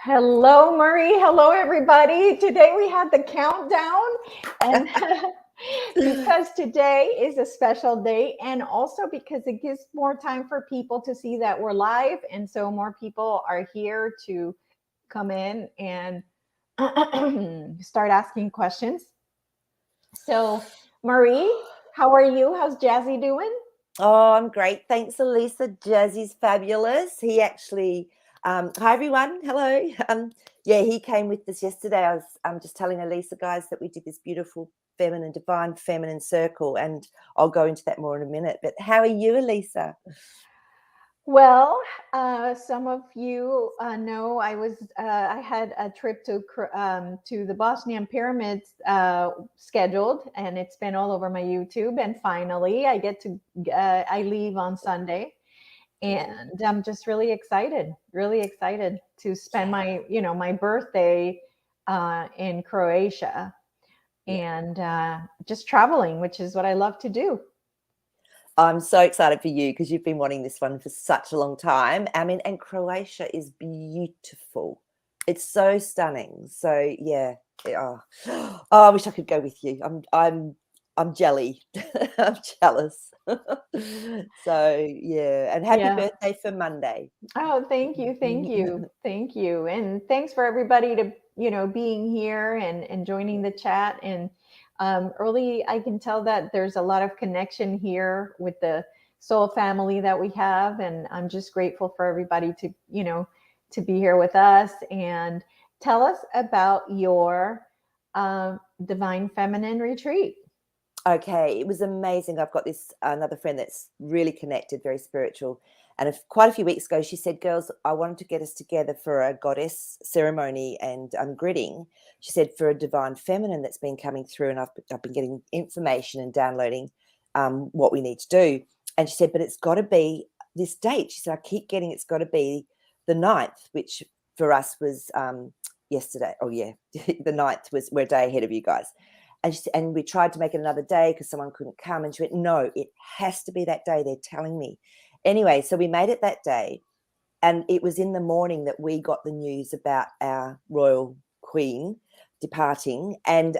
Hello, Maree. Hello, everybody. Today we had the countdown, and because today is a special day, and also because it gives more time for people to see that we're live, and so more people are here to come in and start asking questions. So, Maree, how are you? How's Jazzy doing? Oh, I'm great. Thanks, Elisa. Jazzy's fabulous. He actually, hi everyone. Hello. Yeah, he came with us yesterday. I was just telling Elisa, guys, that we did this beautiful divine feminine circle, and I'll go into that more in a minute. But how are you, Elisa? Well, some of you know I had a trip to the Bosnian pyramids scheduled, and it's been all over my YouTube. And finally, I leave on Sunday, and I'm just really excited to spend Yeah. my birthday in Croatia Yeah. and just traveling, which is what I love to do. I'm so excited for you because you've been wanting this one for such a long time. I mean, and Croatia is beautiful. It's so stunning. So yeah. Oh, I wish I could go with you. I'm jelly. I'm jealous. So yeah. And happy Yeah. birthday for Monday. Oh, thank you, and thanks for everybody to being here and joining the chat. And early, I can tell that there's a lot of connection here with the soul family that we have, and I'm just grateful for everybody to be here with us. And tell us about your divine feminine retreat. Okay, it was amazing. I've got this another friend that's really connected, very spiritual. And quite a few weeks ago, she said, "Girls, I wanted to get us together for a goddess ceremony and gridding." She said, "For a divine feminine that's been coming through, and I've been getting information and downloading what we need to do." And she said, "But it's got to be this date." She said, "I keep getting it's got to be the 9th, which for us was yesterday. Oh yeah, the 9th was we're a day ahead of you guys." And we tried to make it another day because someone couldn't come. And she went, "No, it has to be that day. They're telling me." Anyway, so we made it that day. And it was in the morning that we got the news about our royal queen departing. And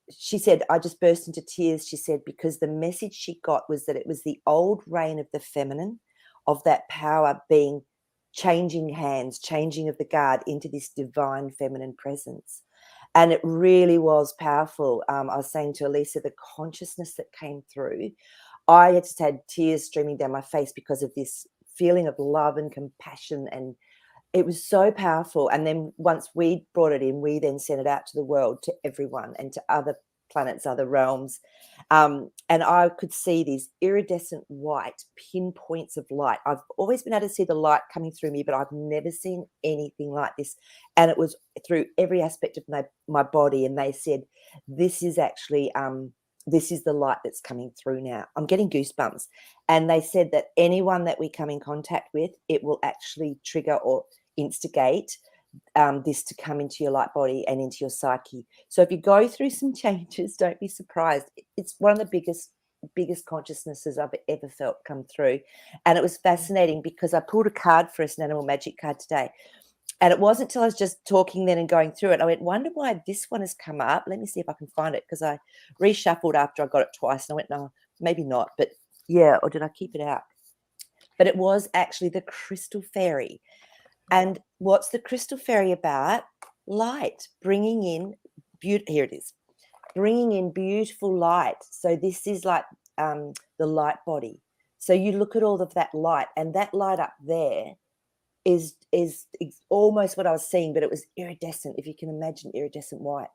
she said, I just burst into tears. She said, because the message she got was that it was the old reign of the feminine, of that power being changing hands, changing of the guard into this divine feminine presence. And it really was powerful. I was saying to Elisa, the consciousness that came through, I had just had tears streaming down my face because of this feeling of love and compassion. And it was so powerful. And then once we brought it in, we then sent it out to the world, to everyone and to other planets, other realms. And I could see these iridescent white pinpoints of light. I've always been able to see the light coming through me, but I've never seen anything like this. And it was through every aspect of my body. And they said, this is actually this is the light that's coming through now. I'm getting goosebumps. And they said that anyone that we come in contact with, it will actually trigger or instigate this to come into your light body and into your psyche. So if you go through some changes, don't be surprised. It's one of the biggest consciousnesses I've ever felt come through. And it was fascinating because I pulled a card for us, an animal magic card today. And it wasn't until I was just talking then and going through it, I went, wonder why this one has come up. Let me see if I can find it, because I reshuffled after I got it twice and I went, no, maybe not. But yeah, or did I keep it out? But it was actually the crystal fairy. And what's the crystal fairy about? Light, bringing in beauty. Here it is, bringing in beautiful light. So this is like the light body. So you look at all of that light, and that light up there is almost what I was seeing, but it was iridescent, if you can imagine iridescent white.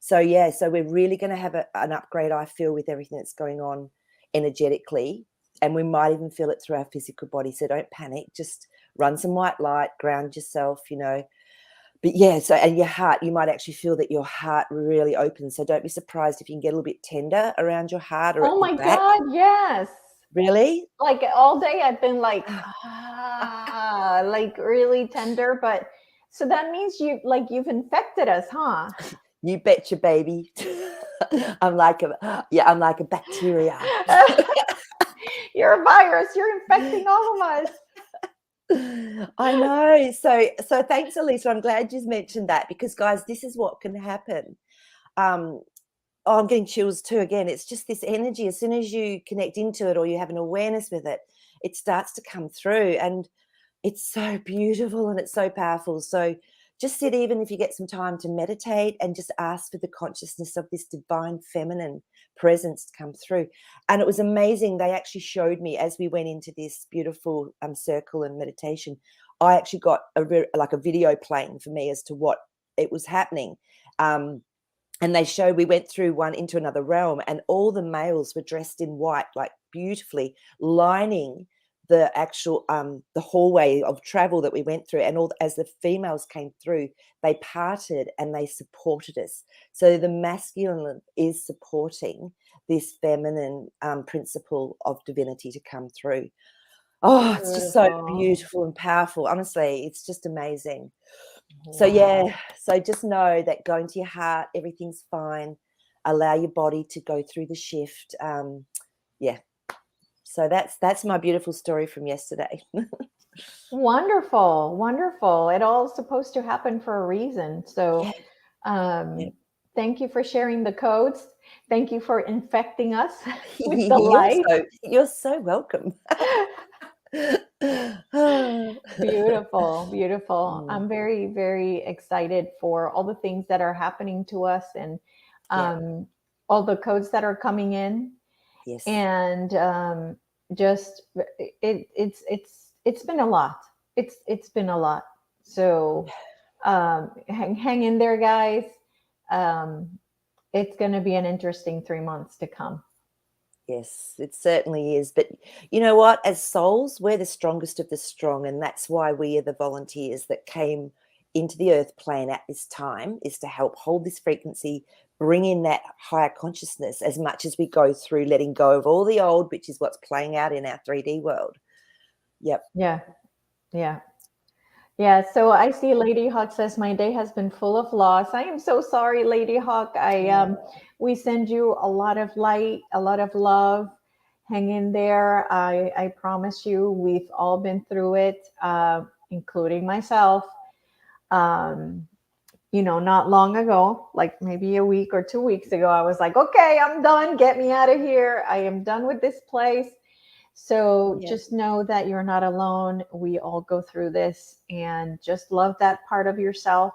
So yeah, so we're really going to have an upgrade, I feel, with everything that's going on energetically, and we might even feel it through our physical body. So don't panic, just run some white light, ground yourself, But yeah, so, and your heart, you might actually feel that your heart really opens. So don't be surprised if you can get a little bit tender around your heart or Oh at the my back. God, yes. Really? Like all day I've been like like really tender. But so that means you've infected us, huh? You betcha, baby. I'm like a bacteria. You're a virus, you're infecting all of us. I know. So thanks, Elisa. I'm glad you mentioned that because, guys, this is what can happen. Oh, I'm getting chills too again. It's just this energy. As soon as you connect into it or you have an awareness with it, it starts to come through. And it's so beautiful and it's so powerful. So just sit, even if you get some time to meditate and just ask for the consciousness of this divine feminine presence to come through. And it was amazing. They actually showed me as we went into this beautiful circle and meditation, I actually got like a video playing for me as to what it was happening. And they showed, we went through one into another realm and all the males were dressed in white, like beautifully lining the actual the hallway of travel that we went through. And all as the females came through, they parted and they supported us. So the masculine is supporting this feminine principle of divinity to come through. Oh, it's just so Beautiful. beautiful and powerful. Honestly, it's just amazing. So Wow. yeah, so just know that go into your heart, everything's fine. Allow your body to go through the shift. Yeah. So that's my beautiful story from yesterday. Wonderful, wonderful. It all's supposed to happen for a reason. So, Yeah, yeah. thank you for sharing the codes. Thank you for infecting us with the You're light. you're so welcome. Beautiful, beautiful. Mm, I'm very, very excited for all the things that are happening to us and yeah, um, all the codes that are coming in. yes. And just it's been a lot. It's been a lot. So hang in there, guys. Um, it's going to be an interesting 3 months to come. Yes, it certainly is. But you know what? As souls, we're the strongest of the strong. And that's why we are the volunteers that came into the earth plane at this time, is to help hold this frequency, bring in that higher consciousness as much as we go through letting go of all the old, which is what's playing out in our 3D world. Yep. Yeah, yeah. Yeah, so I see Lady Hawk says my day has been full of loss. I am so sorry, Lady Hawk. We send you a lot of light, a lot of love. Hang in there. I promise you, we've all been through it, including myself. Um, not long ago, like maybe a week or 2 weeks ago, I was like, okay, I'm done. Get me out of here. I am done with this place. So Yeah. just know that you're not alone. We all go through this, and just love that part of yourself,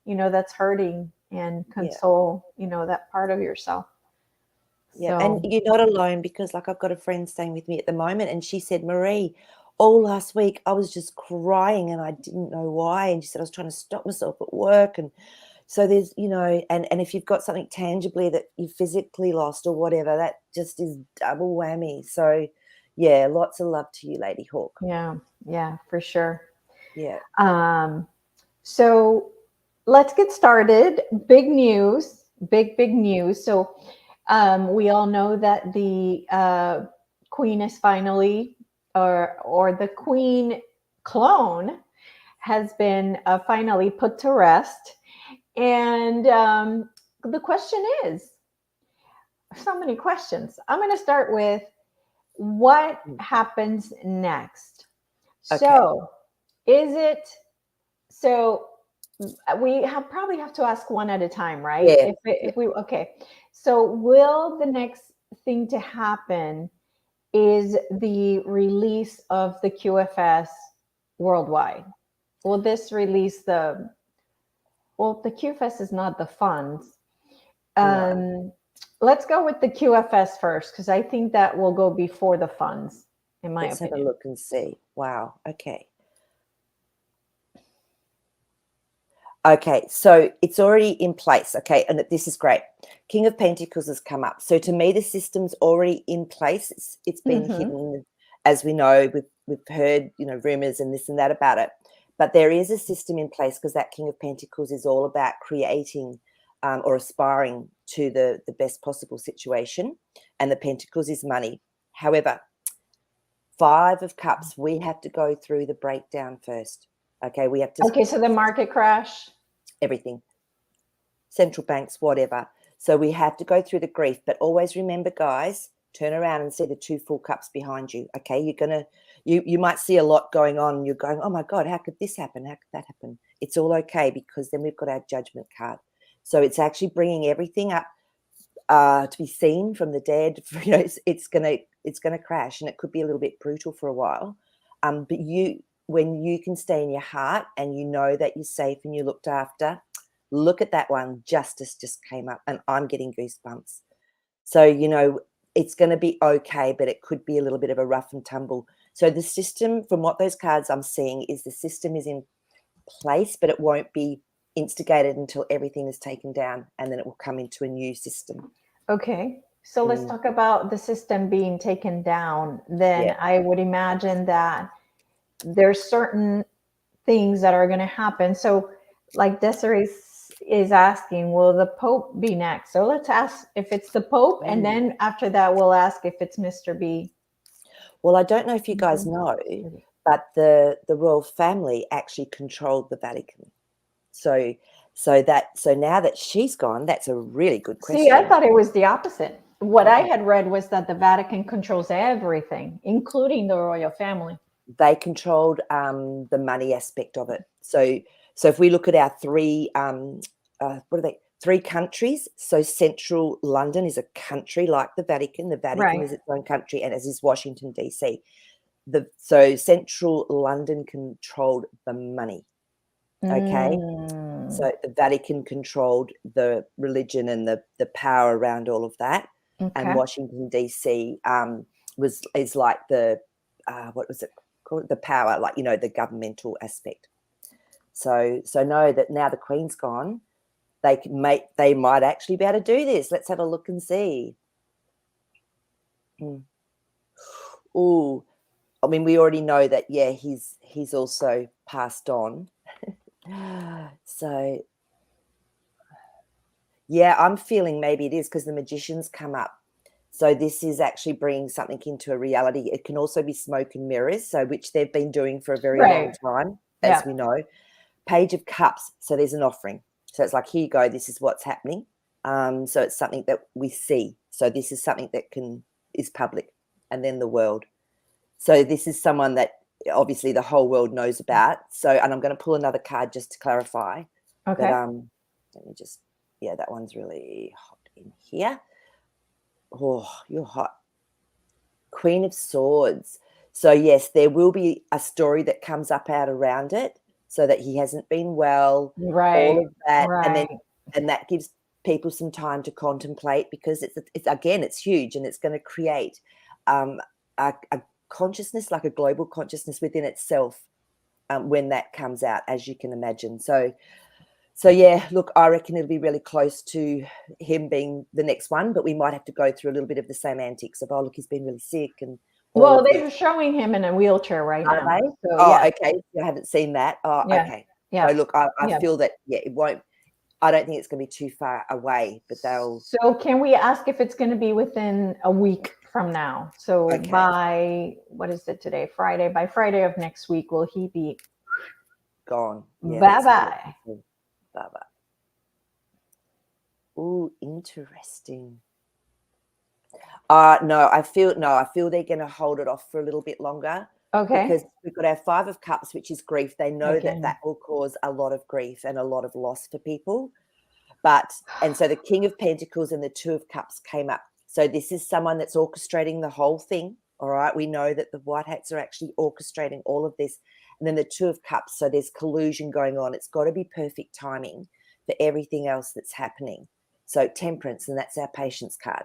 that's hurting, and Yeah. console, that part of yourself. Yeah, and So, you're not alone because, like, I've got a friend staying with me at the moment, and she said, Maree, all last week I was just crying and I didn't know why. And she said, I was trying to stop myself at work. And so there's, and if you've got something tangibly that you physically lost or whatever, that just is double whammy. So, yeah, lots of love to you, Lady Hawk. yeah, yeah, for sure. Yeah. Um, so let's get started. Big news, big news. So, we all know that the queen is finally, or the queen clone has been finally put to rest. And the question is, so many questions. I'm going to start with what Mm. happens next. Okay. So, is it so? Probably have to ask one at a time, right? Yeah. If we okay. So, will the next thing to happen is the release of the QFS worldwide? Will this release the QFS is not the funds. No. Um, let's go with the QFS first, because I think that will go before the funds, in my Let's have a opinion. look and see. Wow. Okay. Okay, so it's already in place. Okay, and this is great. King of Pentacles has come up. So to me, the system's already in place. It's been Mm-hmm. hidden, as we know. We've heard rumors and this and that about it, but there is a system in place because that King of Pentacles is all about creating or aspiring to the best possible situation, and the Pentacles is money. However, Five of Cups, we have to go through the breakdown first. Okay, we have to Okay, so the market crash. everything. Central banks, whatever. So we have to go through the grief. But always remember, guys, turn around and see the 2 full cups behind you. Okay, you might see a lot going on. And you're going, oh my God, how could this happen? How could that happen? It's all okay, because then we've got our judgment card. So it's actually bringing everything up to be seen from the dead. It's gonna crash, and it could be a little bit brutal for a while. But when you can stay in your heart and you know that you're safe and you're looked after, look at that one. Justice just came up, and I'm getting goosebumps. So it's going to be okay, but it could be a little bit of a rough and tumble. So the system, from what those cards I'm seeing, is the system is in place, but it won't be instigated until everything is taken down, and then it will come into a new system. Okay. So let's talk about the system being taken down. Then Yeah. I would imagine that there's certain things that are going to happen. So like Desiree is asking, will the Pope be next? So let's ask if it's the Pope, and then after that we'll ask if it's Mr. B. Well, I don't know if you guys know, but the royal family actually controlled the Vatican. So now that she's gone, that's a really good question. See, I thought it was the opposite. What I had read was that the Vatican controls everything, including the royal family. They controlled the money aspect of it. So if we look at our 3, what are they? 3 countries. So central London is a country like the Vatican. The Vatican is its own country, and as is Washington, D.C. So central London controlled the money. Okay. So the Vatican controlled the religion and the power around all of that. Okay. And Washington, D.C. is like the, what was it called? The power, like, the governmental aspect. So know that now the Queen's gone, they might actually be able to do this. Let's have a look and see. Oh, I mean, we already know that, yeah, he's also passed on. So, yeah, I'm feeling maybe it is because the magicians come up. So this is actually bringing something into a reality. It can also be smoke and mirrors, so which they've been doing for a very long time, as we know. Page of Cups. So there's an offering. So it's like, here you go. This is what's happening. So it's something that we see. So this is something that is public, and then the world. So this is someone that obviously the whole world knows about. So, and I'm going to pull another card just to clarify. Okay. But let me just, yeah, that one's really hot in here. Oh, you're hot. Queen of Swords. So yes, there will be a story that comes up out around it, so that he hasn't been well, all of that, and that gives people some time to contemplate, because it's huge, and it's going to create a consciousness, like a global consciousness within itself, when that comes out, as you can imagine. So yeah, look, I reckon it'll be really close to him being the next one, but we might have to go through a little bit of the same antics of, oh, look, he's been really sick, and they're showing him in a wheelchair right now. Are they? So, okay. I haven't seen that. Oh, yeah. Okay. Yeah. So look, I feel that, yeah, it won't. I don't think it's going to be too far away, but they'll. So can we ask if it's going to be within a week from now? So by, what is it today? Friday. By Friday of next week, will he be gone? Yeah, bye-bye. Bye-bye. Ooh, interesting. No, I feel they're going to hold it off for a little bit longer. Okay. Because we've got our 5 of Cups, which is grief. They know that will cause a lot of grief and a lot of loss for people. And so the King of Pentacles and the 2 of Cups came up. So this is someone that's orchestrating the whole thing. All right. We know that the White Hats are actually orchestrating all of this. And then the 2 of Cups. So there's collusion going on. It's got to be perfect timing for everything else that's happening. So Temperance, and that's our patience card.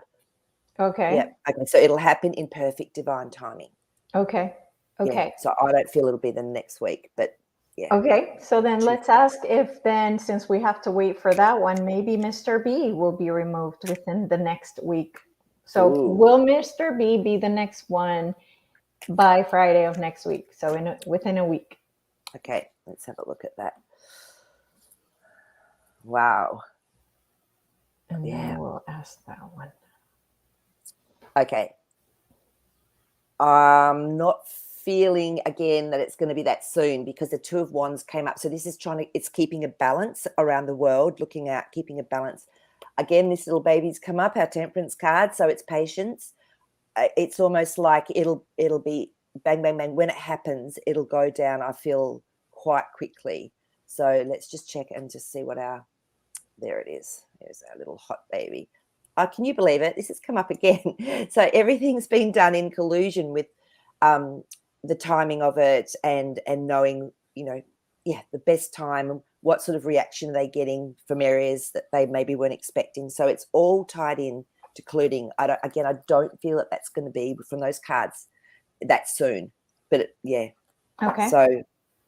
Okay. Yeah. Okay. So it'll happen in perfect divine timing. Okay. Okay. Yeah, so I don't feel it'll be the next week, but yeah. Okay. So then let's ask if then, since we have to wait for that one, maybe Mr. B will be removed within the next week. So will Mr. B be the next one by Friday of next week? So within a week. Okay. Let's have a look at that. Wow. And then we'll ask that one. Okay. I'm not feeling again that it's going to be that soon, because the 2 of Wands came up. So this is it's keeping a balance around the world, looking at keeping a balance. Again, this little baby's come up, our Temperance card. So it's patience. it's almost like it'll be bang, bang, bang. When it happens, it'll go down, I feel, quite quickly. So let's just check and just see what there it is. There's our little hot baby. Can you believe it? This has come up again. So everything's been done in collusion with the timing of it and knowing, the best time, what sort of reaction are they getting from areas that they maybe weren't expecting. So it's all tied in to colluding. I don't feel that that's going to be from those cards that soon. But Okay. So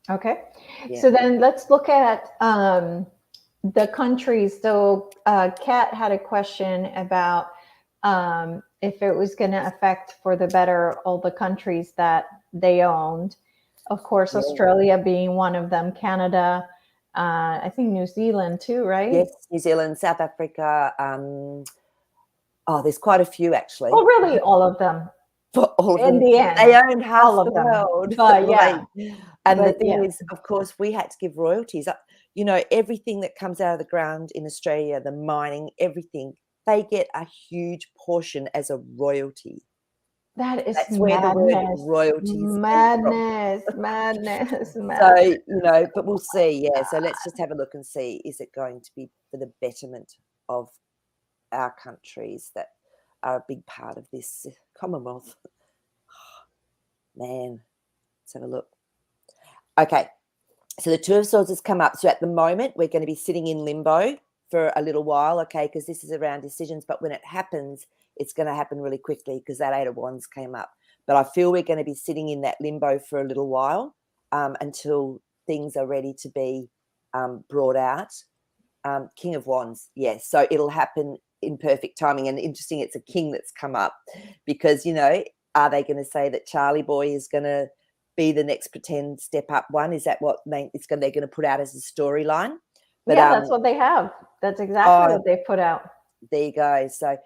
okay. Yeah. So then let's look at the countries. So Kat had a question about if it was going to affect for the better all the countries that they owned. Of course, Australia being one of them, Canada, I think New Zealand too, right? Yes, New Zealand, South Africa. There's quite a few actually. Well, really, all of them. For all of In them, the end, they own half all of the them. world. But the thing is, of course, we had to give royalties. Everything that comes out of the ground in Australia, the mining, everything, they get a huge portion as a royalty. That is That's where the word royalties came from. madness. So, but we'll see. Yeah. So let's just have a look and see, is it going to be for the betterment of our countries that are a big part of this commonwealth? Man, let's have a look. Okay. So the Two of Swords has come up. So at the moment, we're going to be sitting in limbo for a little while, okay, because this is around decisions. But when it happens, it's going to happen really quickly because that Eight of Wands came up. But I feel we're going to be sitting in that limbo for a little while until things are ready to be brought out. King of Wands, yes. So it'll happen in perfect timing. And interesting, it's a king that's come up because, are they going to say that Charlie Boy is going to be the next pretend step up one? Is that what they're going to put out as a storyline? But that's what they have. That's exactly what they put out. There you go. So,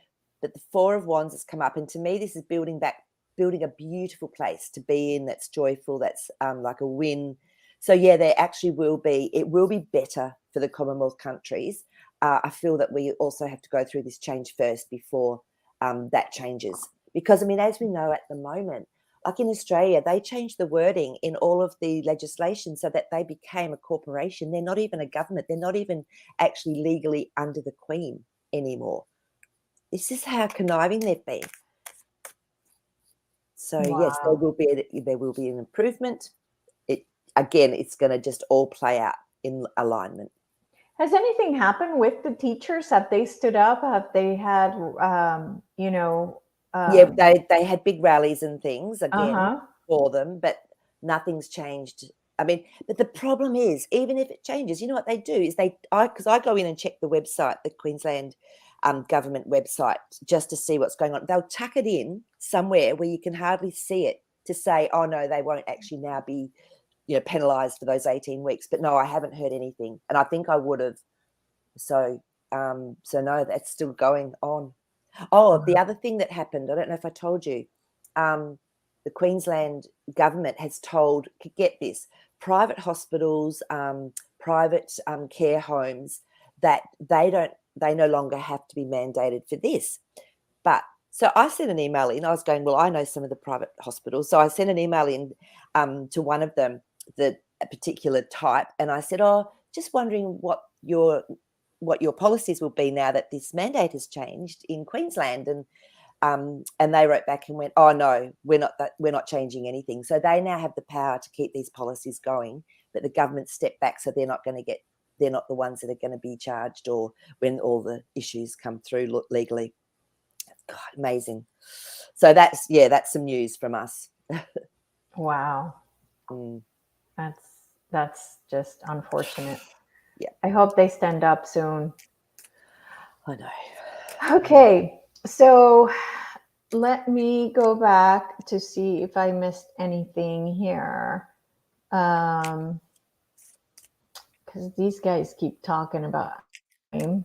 but the Four of Wands has come up, and to me, this is building a beautiful place to be in. That's joyful. That's like a win. So there actually will be. It will be better for the Commonwealth countries. I feel that we also have to go through this change first before that changes. Because as we know at the moment, like in Australia, they changed the wording in all of the legislation so that they became a corporation. They're not even a government. They're not even actually legally under the Queen anymore. This is how conniving they've been. So yes, there will be an improvement. It's going to just all play out in alignment. Has anything happened with the teachers? Have they stood up? Have they had, they had big rallies and things again for them, but nothing's changed. But the problem is, even if it changes, you know what they do is because I go in and check the website, the Queensland government website, just to see what's going on. They'll tuck it in somewhere where you can hardly see it to say, oh no, they won't actually now be penalised for those 18 weeks. But no, I haven't heard anything, and I think I would have. So no, that's still going on. Oh, the other thing that happened, I don't know if I told you, the Queensland government has told, get this, private hospitals, private care homes, that they no longer have to be mandated for this. But so I sent an email in. I was going, well, I know some of the private hospitals. So I sent an email in to one of them, a particular type, and I said, just wondering what your policies will be now that this mandate has changed in Queensland. And they wrote back and went, oh no, we're not changing anything. So they now have the power to keep these policies going, but the government stepped back, so they're not the ones that are going to be charged or when all the issues come through legally. God, amazing. So that's some news from us. Wow. Mm. That's just unfortunate. Yeah. I hope they stand up soon. I know. Okay, so let me go back to see if I missed anything here. Because these guys keep talking about time.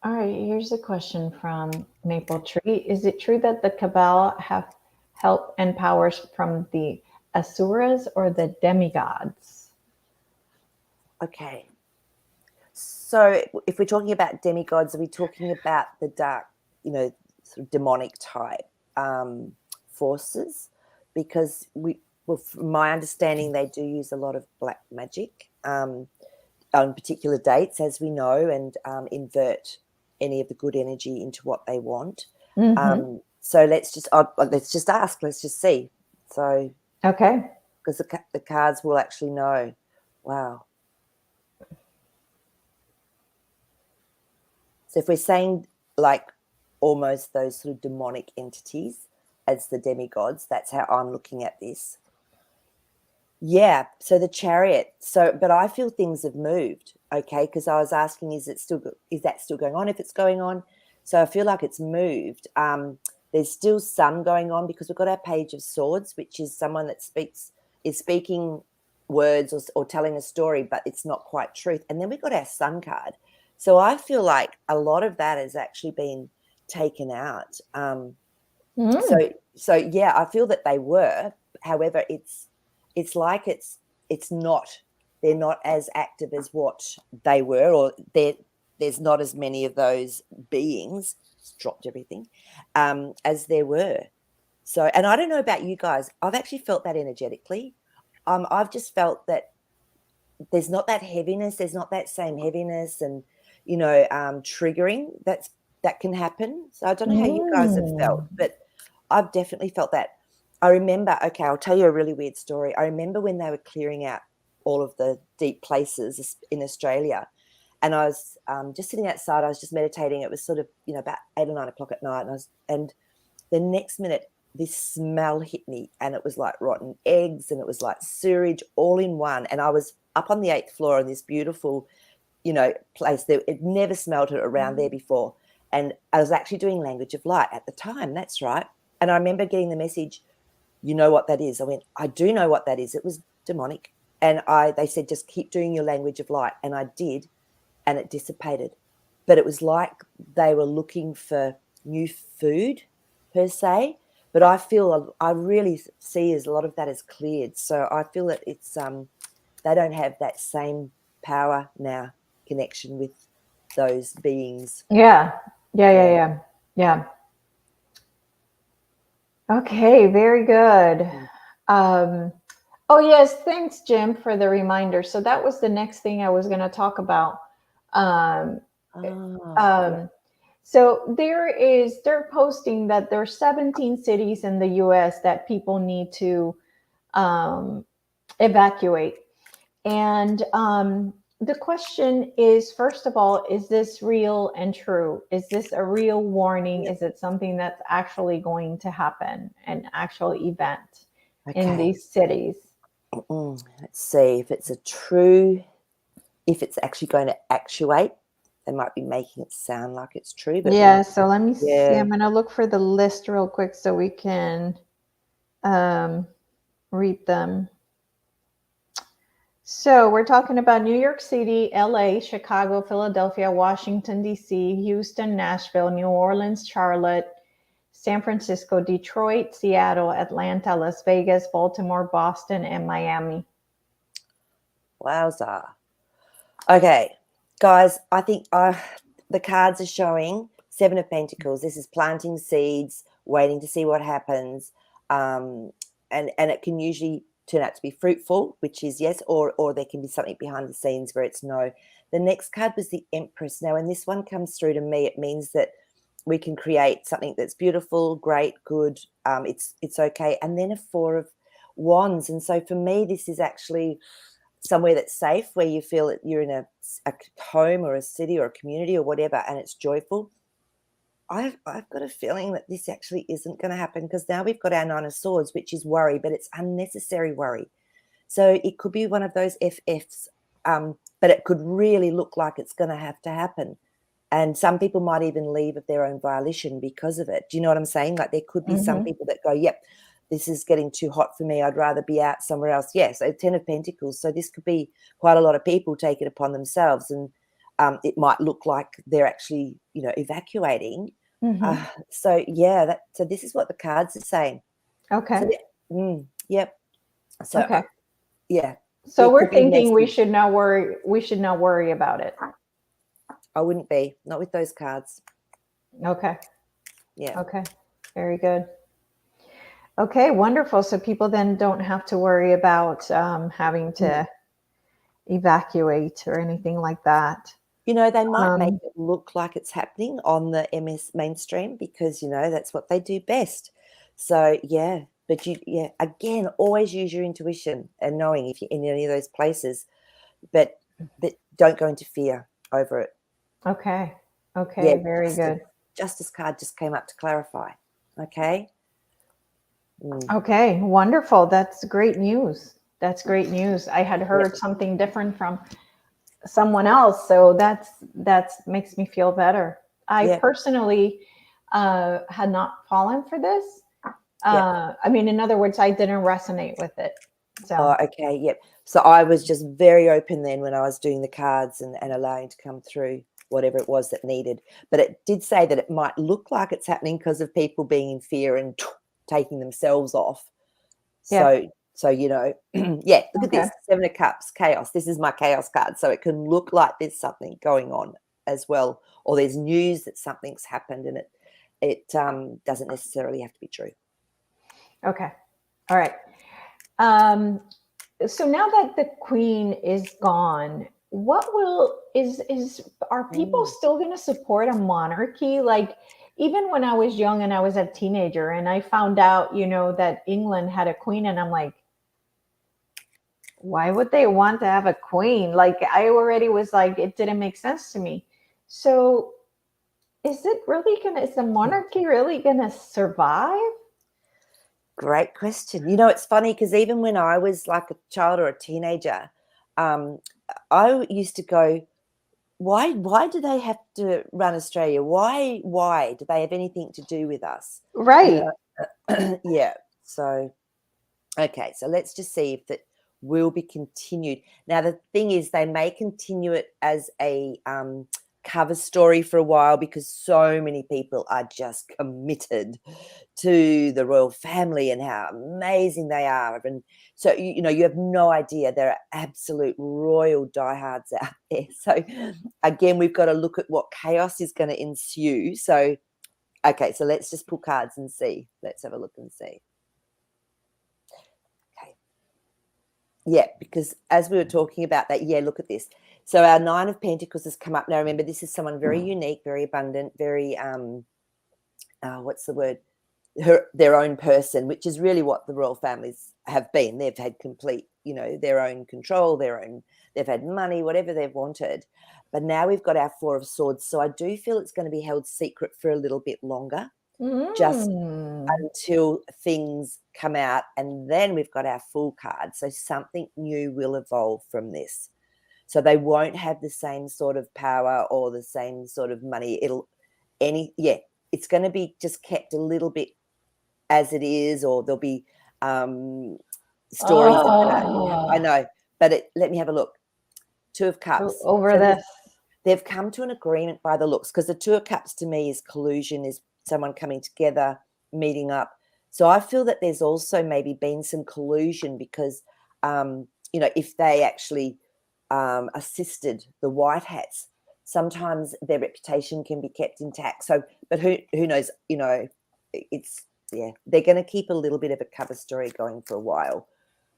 All right, here's a question from Maple Tree. Is it true that the Kabbalah have help and powers from the Asuras or the demigods? Okay. So if we're talking about demigods, are we talking about the dark, sort of demonic type forces? Because from my understanding, they do use a lot of black magic on particular dates, as we know, and invert any of the good energy into what they want. So let's just ask. Let's just see. So Okay. Because the cards will actually know. Wow. So if we're saying like almost those sort of demonic entities as the demigods, that's how I'm looking at this. Yeah. So the Chariot. But I feel things have moved. Okay, because I was asking, is that still going on? If it's going on, so I feel like it's moved. There's still some going on because we've got our Page of Swords, which is someone that is speaking words or telling a story, but it's not quite truth. And then we've got our Sun card. So I feel like a lot of that has actually been taken out. So yeah, I feel that they were. However, it's like it's not. They're not as active as what they were, or there's not as many of those beings. It's dropped everything, as there were. So, and I don't know about you guys. I've actually felt that energetically. I've just felt that there's not that heaviness. There's not that same heaviness and, triggering that can happen. So I don't know how you guys have felt, but I've definitely felt that. I remember, okay, I'll tell you a really weird story. I remember when they were clearing out all of the deep places in Australia, and I was just sitting outside. I was just meditating. It was sort of, about 8 or 9 o'clock at night, and the next minute, this smell hit me, and it was like rotten eggs, and it was like sewage all in one. And I was up on the 8th floor in this beautiful, place. It never smelled it around there before. And I was actually doing language of light at the time. That's right. And I remember getting the message, you know what that is? I went, I do know what that is. It was demonic. And they said, just keep doing your language of light. And I did, and it dissipated. But it was like they were looking for new food per se. But I really see as a lot of that is cleared. So I feel that it's they don't have that same power now, connection with those beings. Yeah. Okay, very good. Oh yes, thanks, Jim, for the reminder. So that was the next thing I was going to talk about. So they're posting that there's 17 cities in the U.S. that people need to evacuate. And the question is, first of all, is this real and true? Is this a real warning? Is it something that's actually going to happen, an actual event in these cities? Let's see if it's if it's actually going to actuate. They might be making it sound like it's true. But yeah, so let me see. I'm going to look for the list real quick so we can read them. So we're talking about New York City, LA, Chicago, Philadelphia, Washington, D.C., Houston, Nashville, New Orleans, Charlotte, San Francisco, Detroit, Seattle, Atlanta, Las Vegas, Baltimore, Boston, and Miami. Wowza. Okay, guys, I think the cards are showing 7 of Pentacles. This is planting seeds, waiting to see what happens. And it can usually turn out to be fruitful, which is yes, or there can be something behind the scenes where it's no. The next card was the Empress. Now, when this one comes through to me, it means that we can create something that's beautiful, great, good. It's okay. And then a 4 of Wands. And so for me, this is actually somewhere that's safe, where you feel that you're in a home or a city or a community or whatever, and it's joyful. I've got a feeling that this actually isn't going to happen, because now we've got our 9 of Swords, which is worry, but it's unnecessary worry. So it could be one of those FFs, but it could really look like it's going to have to happen. And some people might even leave of their own volition because of it. Do you know what I'm saying? Like there could be some people that go, yep, this is getting too hot for me. I'd rather be out somewhere else. Yeah, so 10 of Pentacles. So this could be quite a lot of people take it upon themselves, and it might look like they're actually, evacuating. So yeah, so this is what the cards are saying. Okay. So, yep. So okay. Yeah. So we're thinking we should not worry. We should not worry about it. I wouldn't be, not with those cards. Okay. Yeah. Okay. Very good. Okay, wonderful. So people then don't have to worry about having to evacuate or anything like that. You know, they might make Um, it look like it's happening on the MS mainstream because, you know, that's what they do best. So, yeah, but again, always use your intuition and knowing if you're in any of those places, but don't go into fear over it. okay. Yeah, Okay. Very good. Justice card just came up to clarify. Okay. Okay. Wonderful. That's great news. That's great news. I had Yep. heard something different from someone else, so that's makes me feel better. I Yep. personally had not fallen for this. Yep. I mean, in other words, I didn't resonate with it. So Oh, okay. Yep. So I was just very open then when I was doing the cards and allowing to come through whatever it was that needed. But it did say that it might look like it's happening because of people being in fear and taking themselves off. yeah. So you know, yeah, look at Okay. this. 7 of Cups, chaos. This is my chaos card. So it can look like there's something going on as well, or there's news that something's happened, and it doesn't necessarily have to be true. Okay. All right. So now that the queen is gone, what will is are people still going to support a monarchy? Like, even when I was young and I was a teenager and I found out, that England had a queen, and I'm like, why would they want to have a queen? Like, I already was like, it didn't make sense to me. So is the monarchy really gonna survive? Great question. You know, it's funny because even when I was like a child or a teenager, um, I used to go, why do they have to run Australia? Why do they have anything to do with us? You Right. know, yeah. So, okay, so let's just see if that will be continued. Now, the thing is, they may continue it as a cover story for a while because so many people are just committed to the royal family and how amazing they are. And so, you know, you have no idea. There are absolute royal diehards out there. So, again, we've got to look at what chaos is going to ensue. So, okay, so let's just pull cards and see. Let's have a look and see. Okay. Yeah, because as we were talking about that, yeah, look at this. So our 9 of Pentacles has come up. Now, remember, this is someone very unique, very abundant, very, what's the word? Their own person, which is really what the royal families have been. They've had complete, their own control, they've had money, whatever they've wanted. But now we've got our 4 of Swords. So I do feel it's going to be held secret for a little bit longer, just until things come out. And then we've got our Fool card. So something new will evolve from this. So they won't have the same sort of power or the same sort of money. It's going to be just kept a little bit as it is, or there'll be stories. I know, but let me have a look. 2 of Cups. Over So this. they've come to an agreement by the looks, because the 2 of Cups to me is collusion, is someone coming together, meeting up. So I feel that there's also maybe been some collusion because, if they actually assisted the white hats, sometimes their reputation can be kept intact. So, but who knows? They're going to keep a little bit of a cover story going for a while.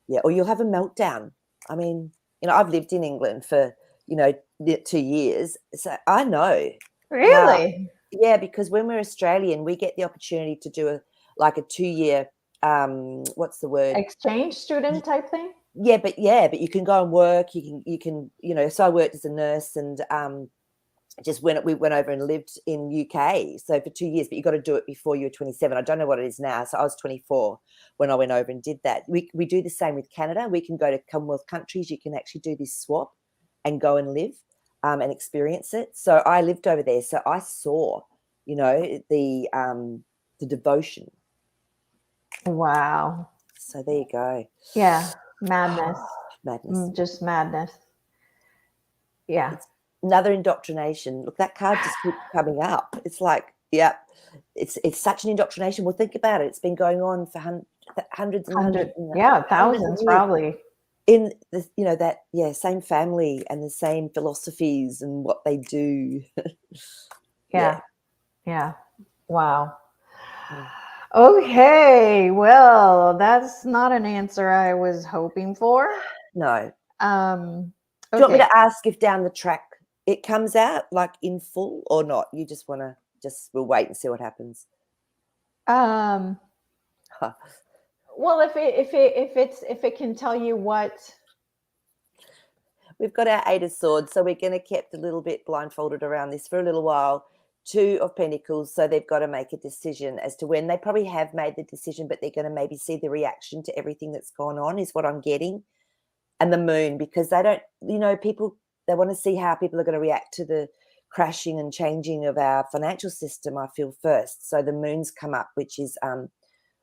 Yeah, or you'll have a meltdown. I mean, I've lived in England for 2 years, so I know how. Really? Yeah, because when we're Australian, we get the opportunity to do a 2-year. What's the word? Exchange student type thing? Yeah, but you can go and work. You can. So I worked as a nurse and we went over and lived in UK. So for 2 years, but you got to do it before you're 27. I don't know what it is now. So I was 24 when I went over and did that. We do the same with Canada. We can go to commonwealth countries. You can actually do this swap and go and live and experience it. So I lived over there. So I saw, the devotion. Wow. So there you go. Yeah. Madness. Madness. Just madness. Yeah. It's another indoctrination. Look, that card just keeps coming up. It's like, yeah, it's such an indoctrination. Well, think about it. It's been going on for hundreds and hundreds. Yeah, thousands of years. probably. in the, that, same family and the same philosophies and what they do. Yeah. Yeah. Wow. Mm. Okay. Well, that's not an answer I was hoping for. No. Um, Do you want me okay. to ask if down the track it comes out like in full or not? You just want to we'll wait and see what happens. Um, well, if it can tell you what. We've got our Eight of Swords, so we're going to keep a little bit blindfolded around this for a little while. Two of Pentacles, so they've got to make a decision as to when. They probably have made the decision, but they're going to maybe see the reaction to everything that's gone on, is what I'm getting. And the Moon, because they don't, people, they want to see how people are going to react to the crashing and changing of our financial system, I feel, first. So the Moon's come up, which is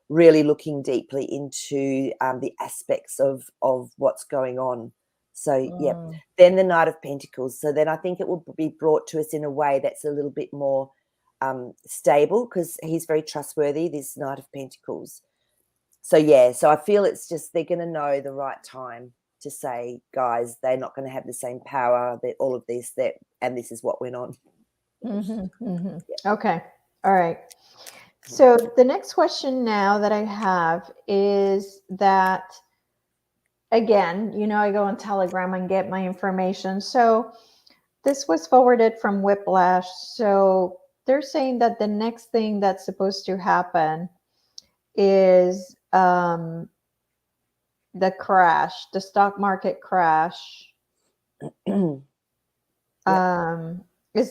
really looking deeply into the aspects of what's going on. So, yep. Then the Knight of Pentacles. So then I think it will be brought to us in a way that's a little bit more stable, because he's very trustworthy, this Knight of Pentacles. So, yeah, so I feel it's just they're going to know the right time to say, guys, they're not going to have the same power, that all of this, and this is what went on. Yeah. Okay. All right. So the next question now that I have is that, again, I go on Telegram and get my information. So this was forwarded from Whiplash. So they're saying that the next thing that's supposed to happen is the crash, the stock market crash. Is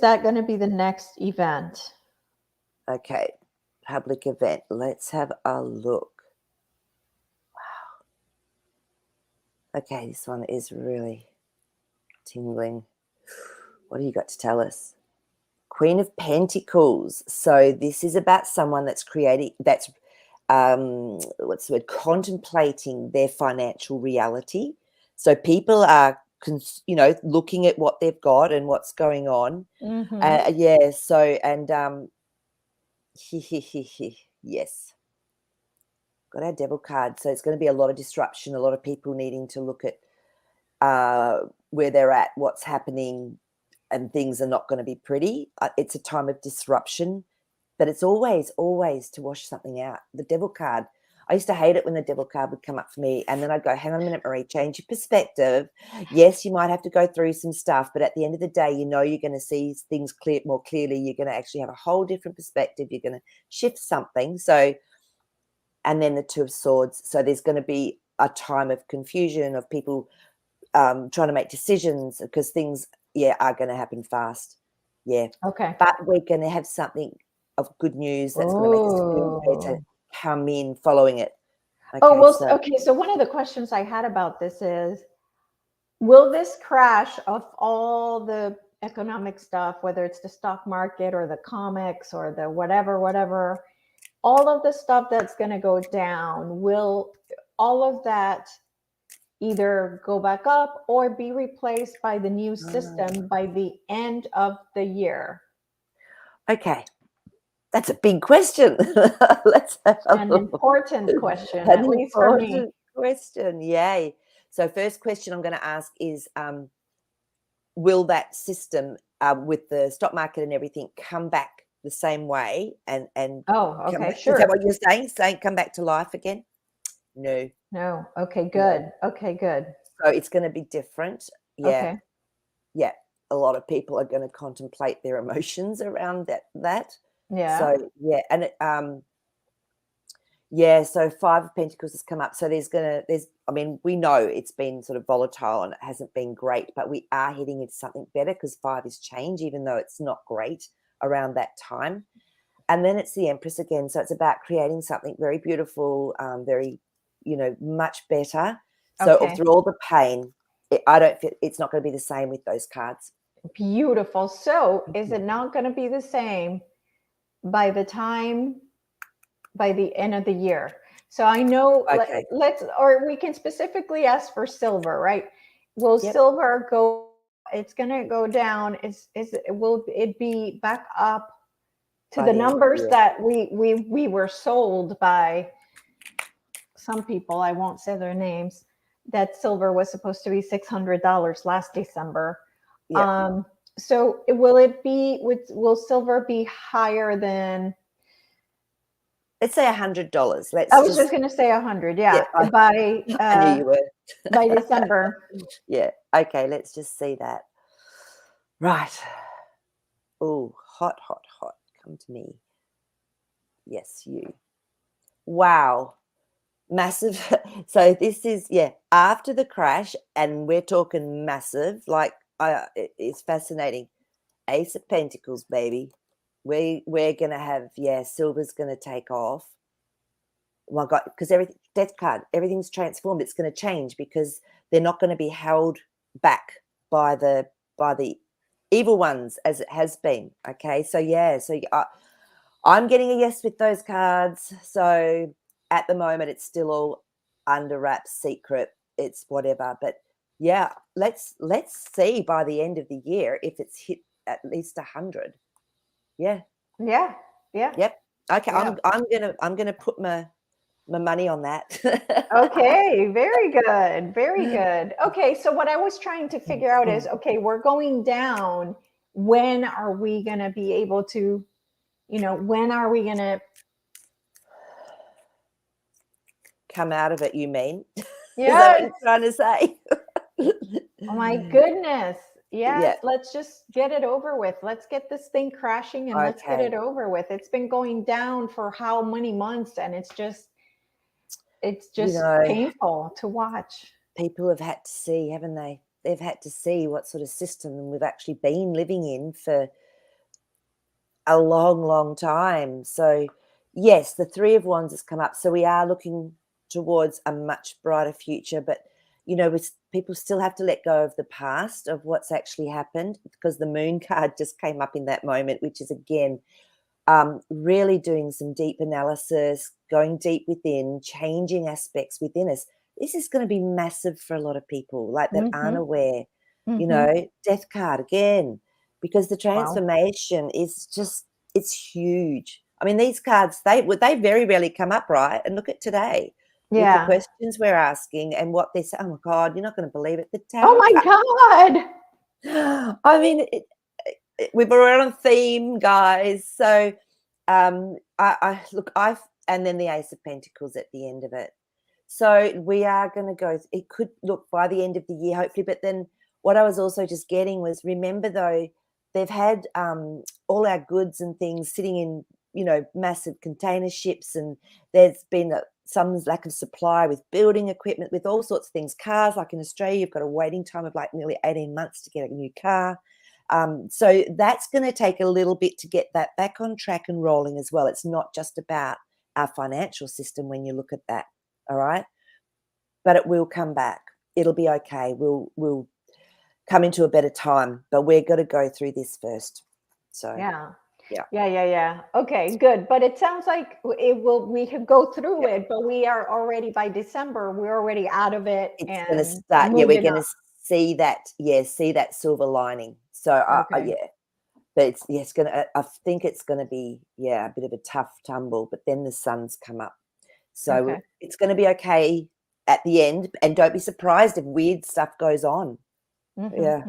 that going to be the next event? Okay. Public event. Let's have a look. Wow. Okay, this one is really tingling. What do you got to tell us? Queen of Pentacles. So this is about someone that's what's the word, contemplating their financial reality. So people are looking at what they've got and what's going on. Yeah, so, and yes, got our Devil card. So it's going to be a lot of disruption, a lot of people needing to look at where they're at, what's happening, and things are not going to be pretty. It's a time of disruption, but it's always to wash something out. The Devil card, I used to hate it when the Devil card would come up for me, and then I'd go, hang on a minute, Maree, change your perspective. Yes, you might have to go through some stuff, but at the end of the day, you're going to see things more clearly. You're going to actually have a whole different perspective. You're going to shift something. So, and then the Two of Swords. So there's going to be a time of confusion, of people trying to make decisions, because things, are going to happen fast. Yeah. Okay. But we're going to have something of good news that's going to make us feel better come in following it. Okay, So one of the questions I had about this is, will this crash of all the economic stuff, whether it's the stock market or the comics or the whatever, all of the stuff that's going to go down, will all of that either go back up or be replaced by the new system by the end of the year? Okay. That's a big question. Let's have an important question, at least for me. Question. Yay. So first question I'm going to ask is, will that system with the stock market and everything come back the same way? And okay, sure. Is that what you're saying? Saying come back to life again? No. Okay, good. No. Okay, good. So it's going to be different. Yeah. Okay. Yeah. A lot of people are going to contemplate their emotions around that. Yeah. So yeah, and so Five of Pentacles has come up. So we know it's been sort of volatile and it hasn't been great, but we are heading into something better, because Five is change, even though it's not great around that time. And then it's the Empress again. So it's about creating something very beautiful, very, much better. So through all the pain, it's not going to be the same with those cards. Beautiful. So is it not going to be the same by the end of the year? So I know, Okay. or we can specifically ask for silver, right? Will silver go, it's going to go down. Will it be back up to the numbers that we were sold by some people? I won't say their names. that silver was supposed to be $600 last December. Yeah. So will silver be higher than? Let's say $100. I Let's was just just, going to say 100. yeah, Yeah, I knew you were. by December. Yeah. Okay, let's just see that. Right. Oh, hot, hot, hot. Come to me. Yes, you. Wow. Massive. So this is, yeah, after the crash, and we're talking massive. Like, it's fascinating. Ace of Pentacles, baby. We're gonna have, yeah, silver's gonna take off. Oh my God, because everything, death card, everything's transformed. It's going to change because they're not going to be held back by the evil ones as it has been. Okay, so yeah, so I'm getting a yes with those cards. So at the moment, it's still all under wraps, secret. It's whatever, but yeah, let's see by the end of the year if it's hit at least 100. Yeah. Yeah. Yeah. Yep. Okay. Yeah. I'm gonna put my money on that. Okay, very good. Very good. Okay, so what I was trying to figure out is, okay, we're going down. When are we going to be able to, when are we going to? Come out of it, you mean? Is that what Yes. you're trying to say? Oh my goodness. Yes, Yeah. let's just get it over with. Let's get this thing crashing and let's get Okay. it over with. It's been going down for how many months, and it's You just know, painful to watch. people have had to see, haven't they? They've had to see what sort of system we've actually been living in for a long, long time. So, yes, the Three of Wands has come up. So we are looking towards a much brighter future. But, people still have to let go of the past, of what's actually happened, because the Moon card just came up in that moment, which is, again, really doing some deep analysis, going deep within, changing aspects within us. This is going to be massive for a lot of people, like, that aren't Mm-hmm. aware. Mm-hmm. Death card again, because the Wow. transformation is just, it's huge. I mean, these cards, they very rarely come up, right? And look at today with the Yeah. questions we're asking and what they say. Oh my God, you're not going to believe it. The Oh tarot my God. card. I mean, we're on theme, guys. So I look, and then the Ace of Pentacles at the end of it. So we are going to go, it could look by the end of the year, hopefully. But then what I was also just getting was, remember though, they've had all our goods and things sitting in, massive container ships, and there's been some lack of supply with building equipment, with all sorts of things. Cars, like in Australia, you've got a waiting time of like nearly 18 months to get a new car. So that's going to take a little bit to get that back on track and rolling as well. It's not just about our financial system when you look at that, all right? But it will come back. It'll be okay. We'll come into a better time, but we're going to go through this first. So Yeah. yeah, Yeah. Okay, good. But it sounds like we could go through yeah. it, but we are already by December, we're already out of it It's going to and start. Yeah, we're moving going on. to see that. Yeah, see that silver lining. So Okay. yeah. But it's gonna. I think it's gonna be, yeah, a bit of a tough tumble. But then the sun's come up, so Okay. it's going to be okay at the end. And don't be surprised if weird stuff goes on. Yeah.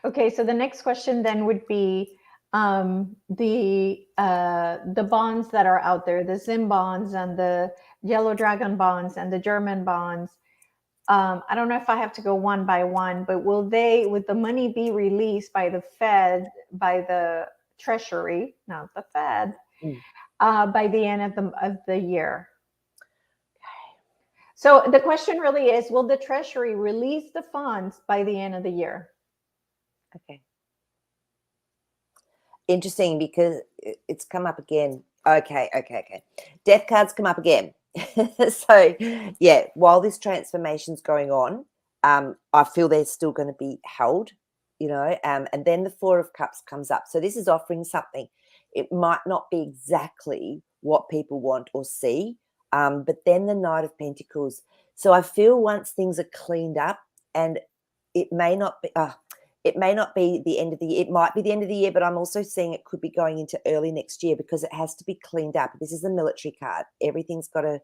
Okay, so the next question then would be the bonds that are out there, the Zim bonds and the Yellow Dragon bonds and the German bonds. I don't know if I have to go one by one, but would the money be released by the Fed, by the Treasury, not the Fed, Mm. by the end of the year? So the question really is, will the Treasury release the funds by the end of the year? Okay. Interesting, because it's come up again. Okay. Death cards come up again. So yeah, while this transformation's going on, I feel they're still going to be held, and then the Four of Cups comes up. So this is offering something. It might not be exactly what people want or see, but then the Knight of Pentacles. So I feel once things are cleaned up, and it may not be. It may not be the end of the year. It might be the end of the year, but I'm also seeing it could be going into early next year, because it has to be cleaned up. This is a military card. Everything's got to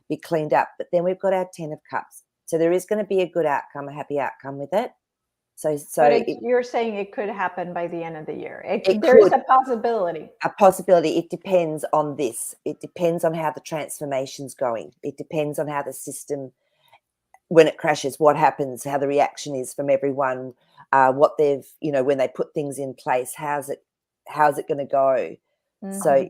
be cleaned up. But then we've got our Ten of Cups. So there is going to be a good outcome, a happy outcome with it. So But you're saying it could happen by the end of the year. it There's could, a possibility. a possibility. It depends on this. It depends on how the transformation's going. It depends on how the system, when it crashes, what happens, how the reaction is from everyone, what they've, when they put things in place, how's it going to go? So,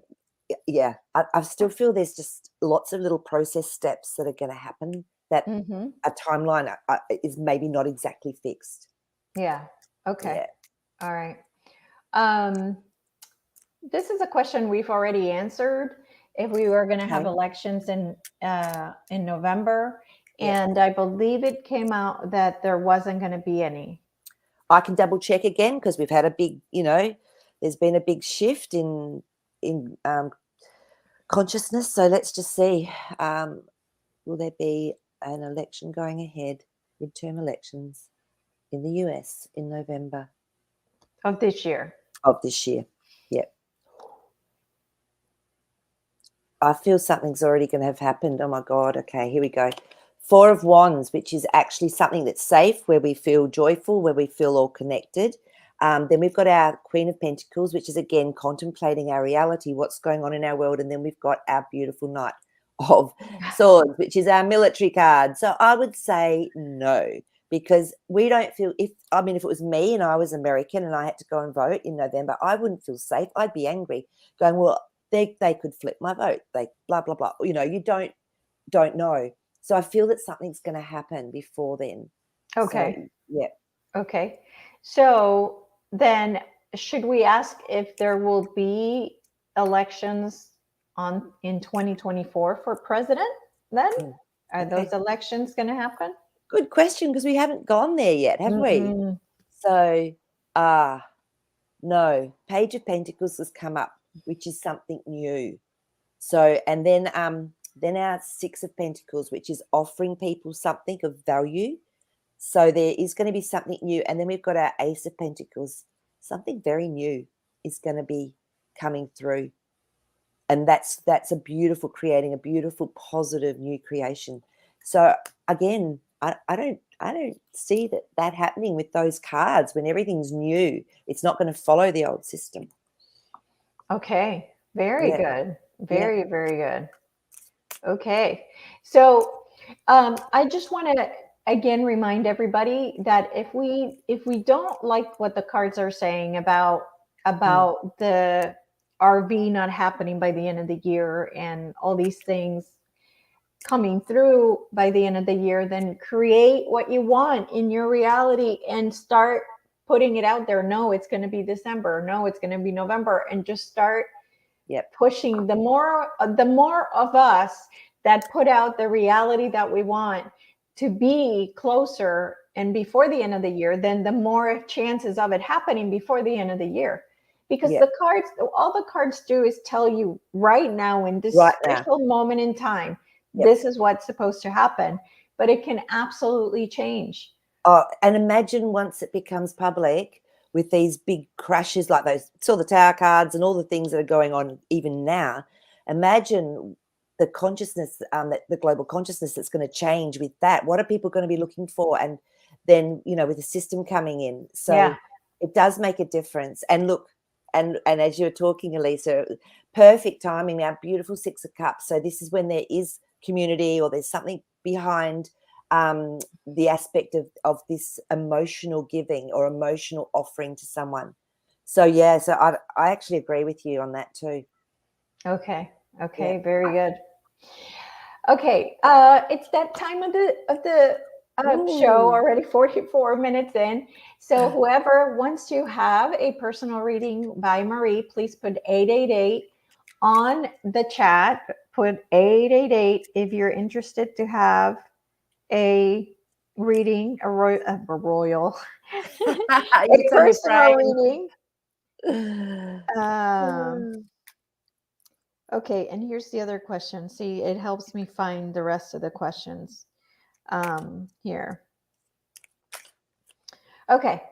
yeah, I still feel there's just lots of little process steps that are going to happen, that a timeline is maybe not exactly fixed. Yeah. Okay. Yeah. All right. This is a question we've already answered. If we were going to have Okay. elections in November, Yeah. and I believe it came out that there wasn't going to be any. I can double check again because we've had a big, there's been a big shift in consciousness. So let's just see. Will there be an election going ahead, midterm elections in the US in November Of this year? of this year? Yep. I feel something's already going to have happened. Oh my God. Okay, here we go. 4 of Wands, which is actually something that's safe, where we feel joyful, where we feel all connected. Then we've got our Queen of Pentacles, which is again contemplating our reality, what's going on in our world. And then we've got our beautiful Knight of Swords, which is our military card. So I would say no, because we don't feel, if it was me and I was American and I had to go and vote in November, I wouldn't feel safe. I'd be angry, going, well, they could flip my vote. They blah, blah, blah. You don't know. So I feel that something's going to happen before then. Okay. So, yeah. Okay. So then should we ask if there will be elections in 2024 for president then? Are those elections going to happen? Good question, because we haven't gone there yet, have we? So, no. Page of Pentacles has come up, which is something new. So, and then our 6 of Pentacles, which is offering people something of value. So there is going to be something new. And then we've got our Ace of Pentacles. Something very new is going to be coming through. And that's creating a beautiful, positive new creation. So again, I don't see that happening with those cards. When everything's new, it's not going to follow the old system. Okay. Very good. Very, very good. Okay. So I just want to again remind everybody that if we don't like what the cards are saying about the RV not happening by the end of the year and all these things coming through by the end of the year, then create what you want in your reality and start putting it out there. No, it's going to be December. No, it's going to be November, and just start pushing. The more of us that put out the reality that we want to be closer and before the end of the year, then the more chances of it happening before the end of the year. Because the cards, all the cards do is tell you right now in this special moment in time, this is what's supposed to happen, but it can absolutely change. Oh, and imagine once it becomes public with these big crashes like those, saw the tower cards and all the things that are going on even now. Imagine the consciousness, the global consciousness that's going to change with that. What are people going to be looking for? And then, with the system coming in. So it does make a difference. And look, and as you're talking, Elisa, perfect timing, our beautiful 6 of Cups. So this is when there is community, or there's something behind the aspect of this emotional giving or emotional offering to someone. So so I actually agree with you on that too. Okay. Very good. Okay, it's that time of the show already, 44 minutes in. So whoever wants to have a personal reading by Maree, please put 888 on the chat. Put 888 if you're interested to have a reading, a royal, a personal reading. Okay, and here's the other question. See, it helps me find the rest of the questions here. Okay,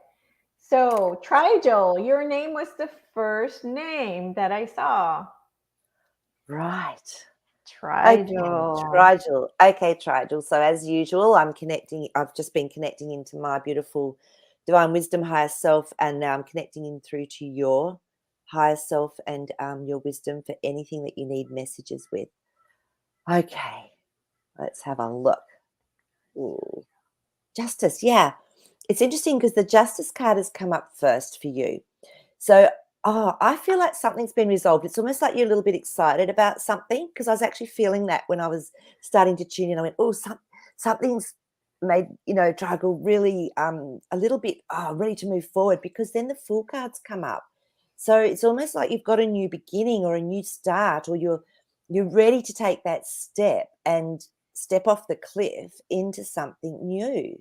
so Trigel, your name was the first name that I saw. Right. Okay, Trigel. Trigel. Okay, Trigel. So as usual, I've just been connecting into my beautiful divine wisdom higher self, and now I'm connecting in through to your higher self and your wisdom for anything that you need messages with. Okay, let's have a look. Ooh, Justice, yeah. It's interesting because the Justice card has come up first for you. So, I feel like something's been resolved. It's almost like you're a little bit excited about something because I was actually feeling that when I was starting to tune in. I went, oh, something's made, Trigel really a little bit ready to move forward, because then the Fool cards come up. So it's almost like you've got a new beginning or a new start, or you're ready to take that step and step off the cliff into something new.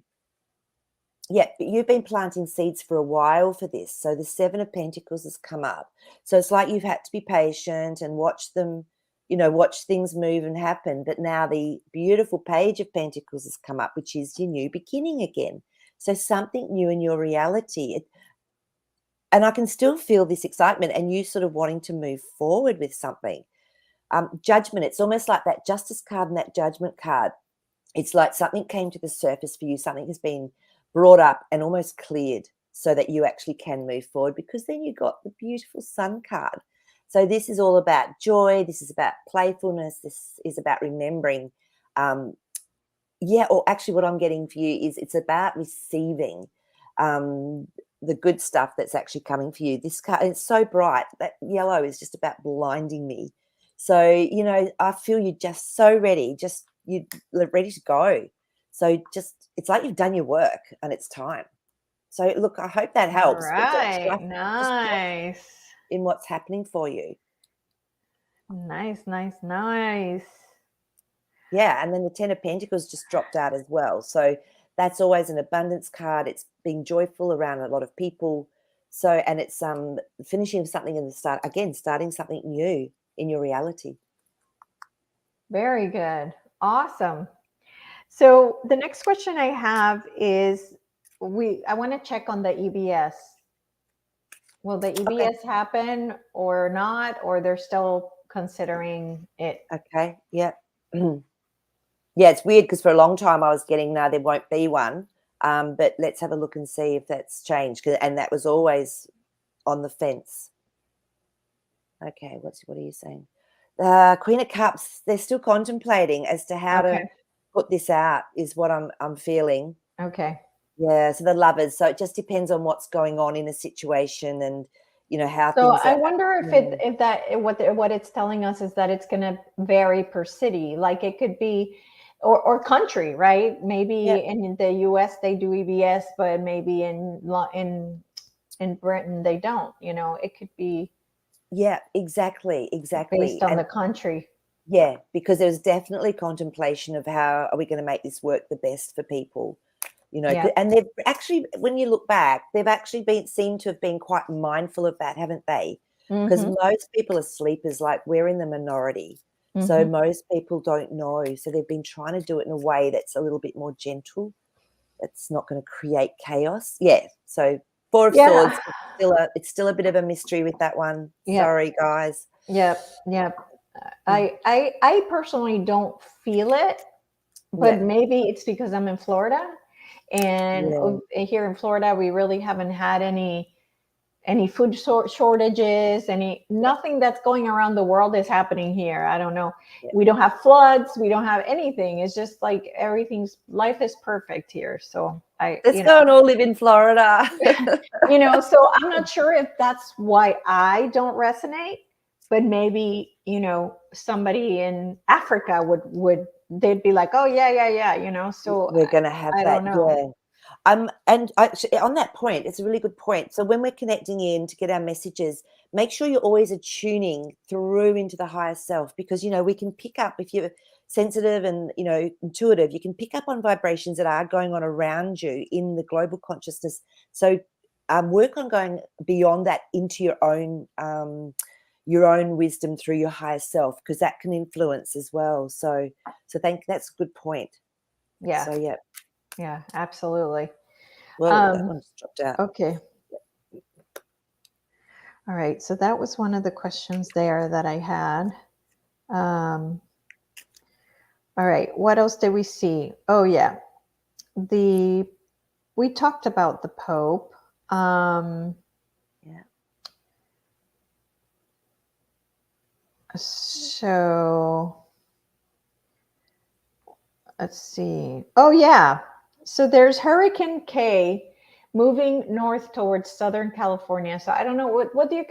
Yeah, but you've been planting seeds for a while for this. So the Seven of Pentacles has come up. So it's like you've had to be patient and watch them, watch things move and happen. But now the beautiful Page of Pentacles has come up, which is your new beginning again. So something new in your reality. And I can still feel this excitement and you sort of wanting to move forward with something. Judgment, it's almost like that Justice card and that Judgment card. It's like something came to the surface for you, something has been brought up and almost cleared so that you actually can move forward, because then you got the beautiful Sun card. So this is all about joy. This is about playfulness. This is about remembering. Or actually what I'm getting for you is it's about receiving the good stuff that's actually coming for you. This card, it's so bright. That yellow is just about blinding me. So, I feel you're just so ready, you're ready to go. So it's like you've done your work and it's time. So look, I hope that All helps. But right. just trust Nice. in what's happening for you. Nice, nice, nice. Yeah, and then the Ten of Pentacles just dropped out as well. So that's always an abundance card. It's being joyful around a lot of people. So, and it's finishing something in the start, again, starting something new in your reality. Very good. Awesome. So the next question I have is I want to check on the EBS. Will the Okay. EBS happen or not, or they're still considering it? Okay. Yeah. Yeah, it's weird because for a long time I was getting, no, there won't be one. But let's have a look and see if that's changed. And that was always on the fence. Okay, what are you saying? Queen of Cups, they're still contemplating as to how to Okay. put this out, is what I'm feeling. Okay. Yeah, so the Lovers. So it just depends on what's going on in a situation and how So things I are. wonder what it's telling us is that it's going to vary per city. Like it could be, or country, right? Maybe Yep. in the U.S. they do EBS, but maybe in Britain they don't. It could be Yeah, exactly. based on And the country. yeah, because there's definitely contemplation of how are we going to make this work the best for people. Yeah. And they've actually, when you look back, they've actually seem to have been quite mindful of that, haven't they? Because Mm-hmm. most people are sleepers, like we're in the minority. So Mm-hmm. most people don't know. So they've been trying to do it in a way that's a little bit more gentle. It's not going to create chaos. Yeah. So Four of Yeah. Swords, it's still a bit of a mystery with that one. Yep. Sorry, guys. Yep. Yep. Mm. I personally don't feel it, but Yeah. maybe it's because I'm in Florida, and Yeah. here in Florida we really haven't had any food shortages, nothing that's going around the world is happening here. I don't know. Yeah. We don't have floods, we don't have anything. It's just like life is perfect here. So Let's go and all live in Florida. so I'm not sure if that's why I don't resonate, but maybe, somebody in Africa would they'd be like, oh yeah. So We're going to have I that. don't know. Yeah. And actually, on that point, it's a really good point. So when we're connecting in to get our messages, make sure you're always attuning through into the higher self, because we can pick up, if you're sensitive and intuitive, you can pick up on vibrations that are going on around you in the global consciousness. So work on going beyond that into your own wisdom through your higher self, because that can influence as well. So that's a good point. Yeah. So yeah. Yeah, absolutely. Well, that one's dropped out. Okay. All right. So that was one of the questions there that I had. All right. What else did we see? Oh yeah. The we talked about the Pope. Yeah. So let's see. Oh yeah. So there's Hurricane K moving north towards Southern California. So I don't know what do you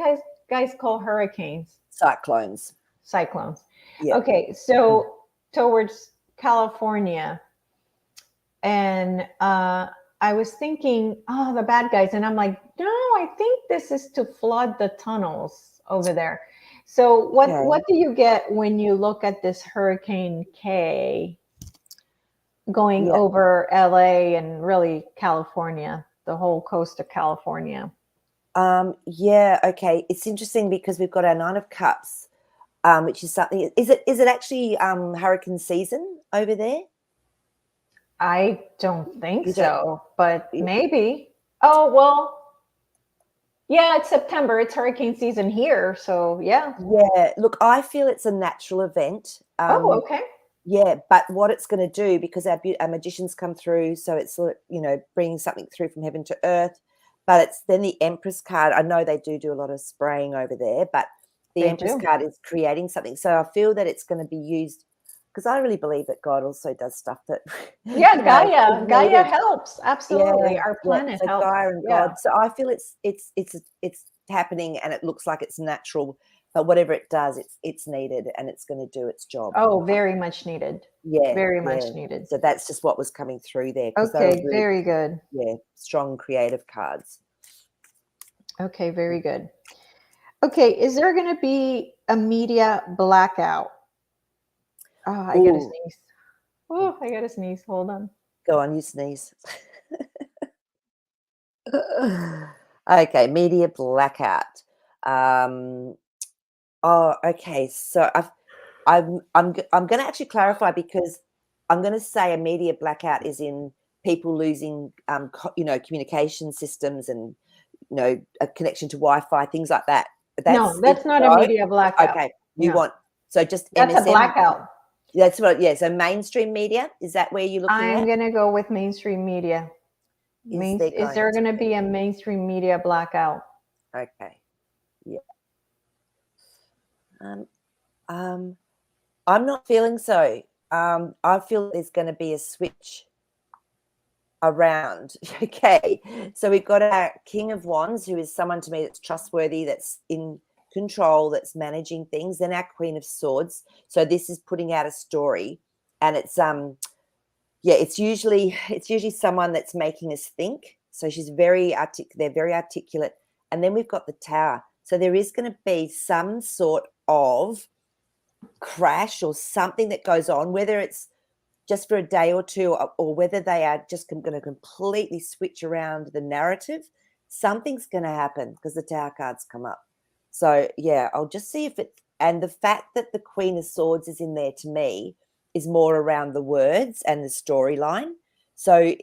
guys call hurricanes? Cyclones. Cyclones. Yeah. Okay, so towards California, and I was thinking, oh, the bad guys, and I'm like, no, I think this is to flood the tunnels over there. So what Okay. do you get when you look at this Hurricane K going Yeah. over LA and really California, the whole coast of California? Yeah, okay. It's interesting because we've got our Nine of Cups, which is something. Is it actually hurricane season over there? I don't think You don't. so, but You, maybe. Oh, well, yeah, it's September. It's hurricane season here. So, yeah. yeah. Look, I feel it's a natural event. Oh, okay. Yeah, but what it's going to do, because our magicians come through, so it's bringing something through from heaven to earth. But it's then the Empress card. I know they do a lot of spraying over there, but the They Empress do. card is creating something. So I feel that it's going to be used because I really believe that God also does stuff that Yeah, is Gaia. Gaia needed. helps. Yeah, Absolutely. Our yeah. planet So helps. Gaia and Yeah. God. So I feel it's happening, and it looks like it's natural. But whatever it does, it's needed, and it's going to do its job. Oh, very much needed. Yeah, Very yeah. much needed. So that's just what was coming through there because they were Okay, really, very good. yeah, strong creative cards. Okay, very good. Okay, is there going to be a media blackout? Oh, I got to Ooh, sneeze. Oh, I got to sneeze. Hold on. go on, you sneeze. Okay, media blackout. Um, oh, okay. So I'm going to actually clarify because I'm going to say a media blackout is in people losing, communication systems and a connection to Wi-Fi, things like that. No, That's it. that's not a No, media blackout. okay. You No, want so just that's a MSM. blackout. That's what. Yeah. So mainstream media, is that where you're looking I'm at? gonna go with mainstream media. Is there Is going there to gonna be be? a mainstream media blackout? Okay. Yeah. Um, um, I'm not feeling so. I feel there's going to be a switch around. Okay. So we've got our King of Wands, who is someone to me that's trustworthy, that's in control, that's managing things. Then our Queen of Swords. So this is putting out a story, and yeah, it's usually someone that's making us think. So she's they're very articulate. And then we've got the Tower. So there is going to be some sort of crash or something that goes on, whether it's just for a day or two, or whether they are just going to completely switch around the narrative. Something's going to happen because the Tower cards come up. So yeah, I'll just see if it. And the fact that the Queen of Swords is in there, to me, is more around the words and the storyline. So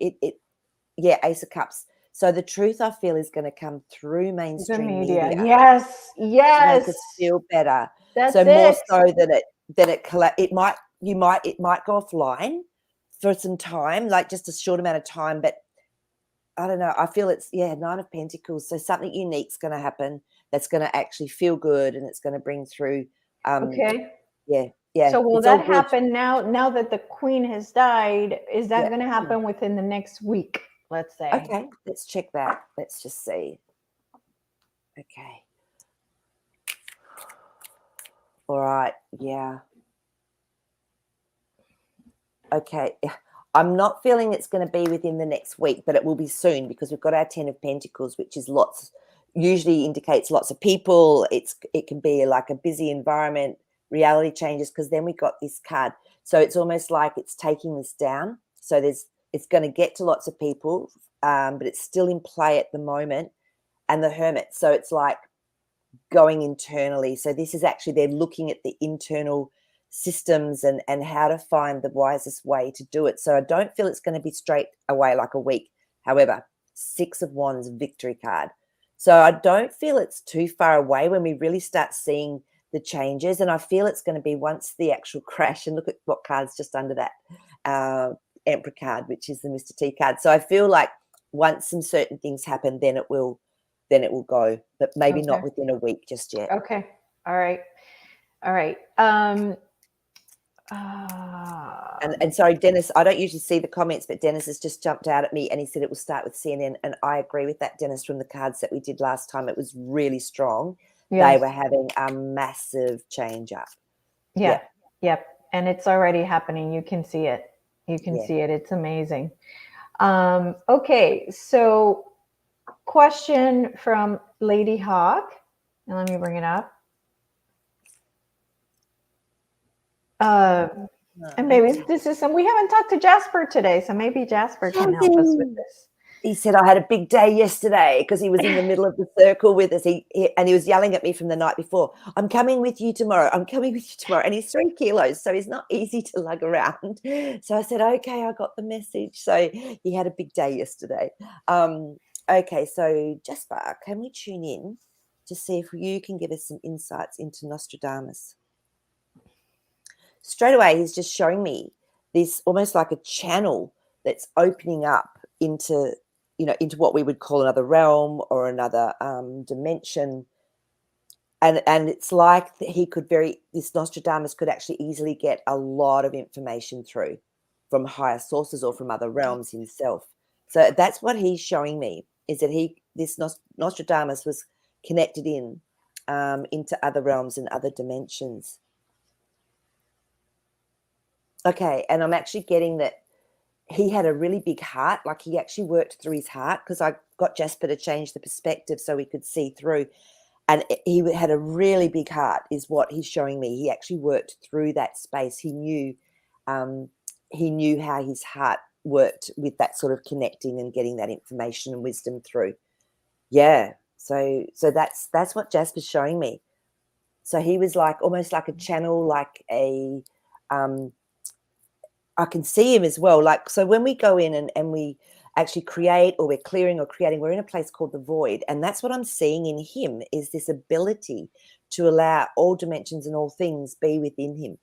yeah, Ace of Cups. So the truth, I feel, is going to come through The mainstream media. media Yes, to make yes. us feel better. So That's more it. so it might go offline for some time, like just a short amount of time. But I don't know. I feel it's, yeah, Nine of Pentacles. So something unique's going to happen that's going to actually feel good, and it's going to bring through. Okay. Yeah, yeah. So will It's all that good. happen now? Now that the queen has died, is that Yeah. going to happen within the next week? Let's say. Okay. Let's check that. Let's just see. Okay. All right. Yeah. Okay. I'm not feeling it's going to be within the next week, but it will be soon because we've got our 10 of Pentacles, which is usually indicates lots of people. It can be like a busy environment, reality changes, because then we got this card. So it's almost like it's taking this down. So it's going to get to lots of people, but it's still in play at the moment. And the Hermit. So it's like going internally. So this is actually, they're looking at the internal systems and how to find the wisest way to do it. So I don't feel it's going to be straight away like a week. However, Six of Wands, victory card. So I don't feel it's too far away when we really start seeing the changes. And I feel it's going to be once the actual crash, and look at what card's just under that Emperor card, which is the Mr. T card. So I feel like once some certain things happen, then it will go, but maybe not within a week just yet. Okay. All right. And sorry, Dennis, I don't usually see the comments, but Dennis has just jumped out at me and he said it will start with CNN. And I agree with that, Dennis, from the cards that we did last time. It was really strong. Yes. They were having a massive change up. Yeah. Yep. And it's already happening. You can see it. See it. It's amazing. Okay. So question from Lady Hawk. And let me bring it up. And maybe this is we haven't talked to Jasper today, so maybe Jasper can help us with this. He said, I had a big day yesterday because he was in the middle of the circle with us. He was yelling at me from the night before, I'm coming with you tomorrow. I'm coming with you tomorrow. And he's 3 kilos, so he's not easy to lug around. So I said, okay, I got the message. So he had a big day yesterday. Okay, so Jasper, can we tune in to see if you can give us some insights into Nostradamus? Straight away, he's just showing me this almost like a channel that's opening up into what we would call another realm or another dimension. And it's like this Nostradamus could actually easily get a lot of information through from higher sources or from other realms himself. So that's what he's showing me, is that Nostradamus was connected into other realms and other dimensions. Okay, and I'm actually getting that he had a really big heart, like he actually worked through his heart, because I got Jasper to change the perspective so we could see through. And he had a really big heart is what he's showing me. He actually worked through that space. He knew how his heart worked with that sort of connecting and getting that information and wisdom through. Yeah, so that's what Jasper's showing me. So he was like almost like a channel, like a I can see him as well. Like, so when we go in and we actually create, or we're clearing or creating, we're in a place called the void. And that's what I'm seeing in him, is this ability to allow all dimensions and all things be within him.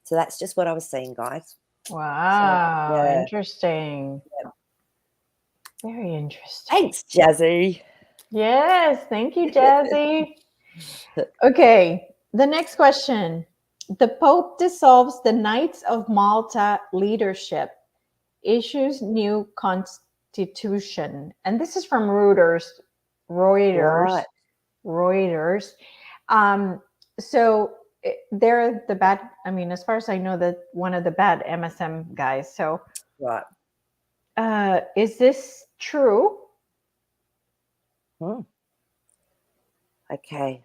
So that's just what I was saying, guys. Wow. So, yeah. Interesting. Yeah. Very interesting. Thanks, Jazzy. Yes. Thank you, Jazzy. Okay. The next question. The Pope dissolves the Knights of Malta leadership, issues new constitution. And this is from Reuters. Right. Reuters. So they're the bad, I mean, as far as I know, that one of the bad MSM guys. So right. Is this true? Okay.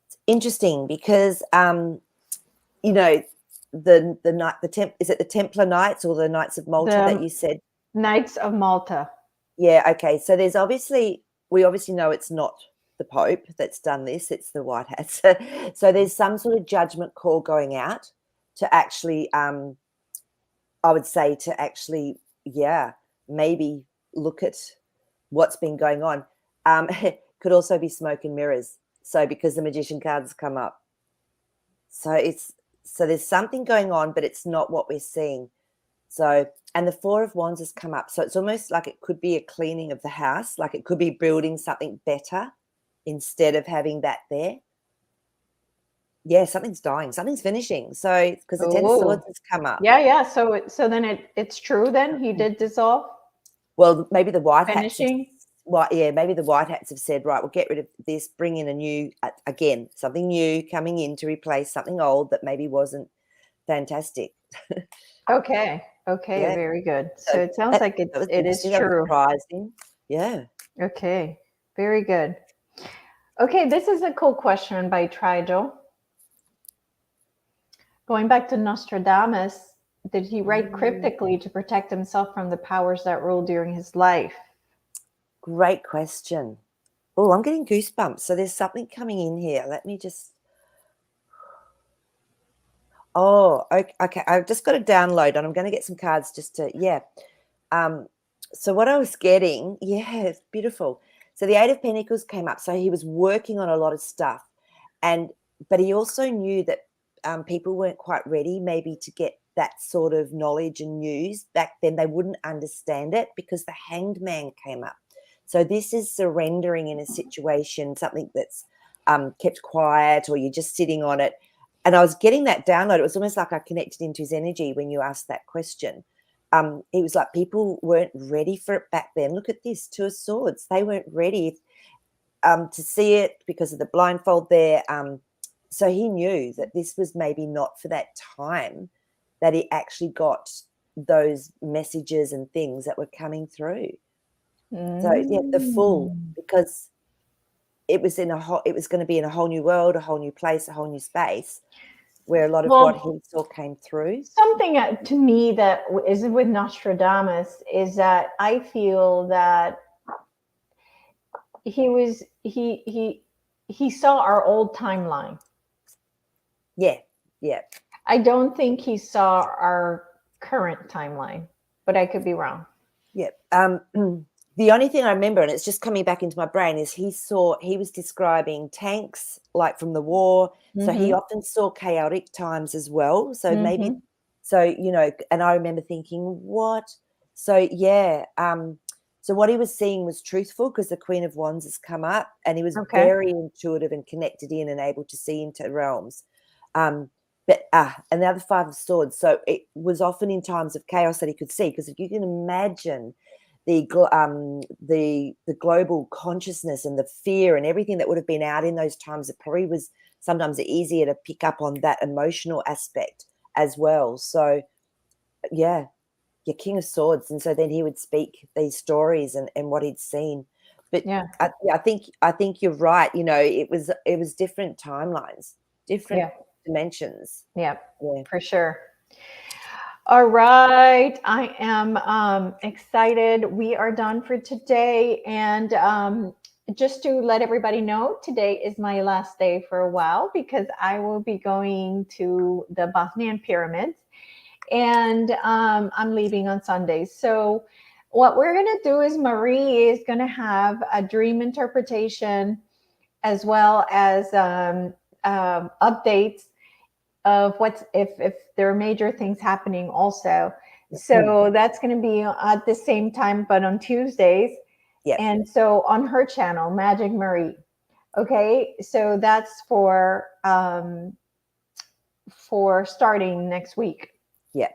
It's interesting because you know, is it the Templar Knights or the Knights of Malta that you said? Knights of Malta. Yeah, okay. So we obviously know it's not the Pope that's done this, it's the White Hats. So there's some sort of judgment call going out to actually, I would say to actually, maybe look at what's been going on. Could also be smoke and mirrors. So because the Magician cards come up. So there's something going on, but it's not what we're seeing. So, and the Four of Wands has come up. So it's almost like it could be a cleaning of the house, like it could be building something better instead of having that there. Yeah, something's dying, something's finishing. So, because the Ten of Swords has come up. Yeah. So then it's true then? He did dissolve? Well, maybe the White Hats. Finishing? Maybe the White Hats have said, right, we'll get rid of this, bring in a new, again, something new coming in to replace something old that maybe wasn't fantastic. Okay, yeah. Very good. So it sounds like it is true. Surprising. Yeah. Okay, very good. Okay, this is a cool question by Trigel. Going back to Nostradamus, did he write cryptically to protect himself from the powers that ruled during his life? Great question. Oh, I'm getting goosebumps. So there's something coming in here. Let me just... Oh, okay. I've just got to download and I'm going to get some cards just to, so what I was getting, it's beautiful. So the Eight of Pentacles came up. So he was working on a lot of stuff. And but he also knew that people weren't quite ready maybe to get that sort of knowledge and news. Back then they wouldn't understand it because the hanged man came up. So this is surrendering in a situation, something that's kept quiet, or you're just sitting on it. And I was getting that download. It was almost like I connected into his energy when you asked that question. It was like people weren't ready for it back then. Look at this, Two of Swords. They weren't ready to see it because of the blindfold there. So he knew that this was maybe not for that time that he actually got those messages and things that were coming through. So yeah, the Fool, because it was in it was going to be in a whole new world, a whole new place, a whole new space, where a lot of what he saw came through. Something to me that is with Nostradamus is that I feel that he saw our old timeline. Yeah, yeah. I don't think he saw our current timeline, but I could be wrong. Yeah. The only thing I remember, and it's just coming back into my brain, is he was describing tanks like from the war. So he often saw chaotic times as well. So maybe, so, you know, and I remember thinking, what? So, yeah. So what he was seeing was truthful because the Queen of Wands has come up, and he was very intuitive and connected in and able to see into realms. And the other Five of Swords. So it was often in times of chaos that he could see, because if you can imagine the global consciousness and the fear and everything that would have been out in those times, it probably was sometimes easier to pick up on that emotional aspect as well. So yeah, your King of Swords. And so then he would speak these stories and what he'd seen. But yeah, I think you're right. You know, it was different timelines, different dimensions. Yeah, for sure. All right, I am excited. We are done for today, and just to let everybody know, today is my last day for a while because I will be going to the Bosnian pyramids, and I'm leaving on Sunday. So what we're going to do is Maree is going to have a dream interpretation as well as updates of what's if there are major things happening also. So that's going to be at the same time, but on Tuesdays. Yeah. And so on her channel, Magic Maree. Okay. So that's for starting next week. Yeah.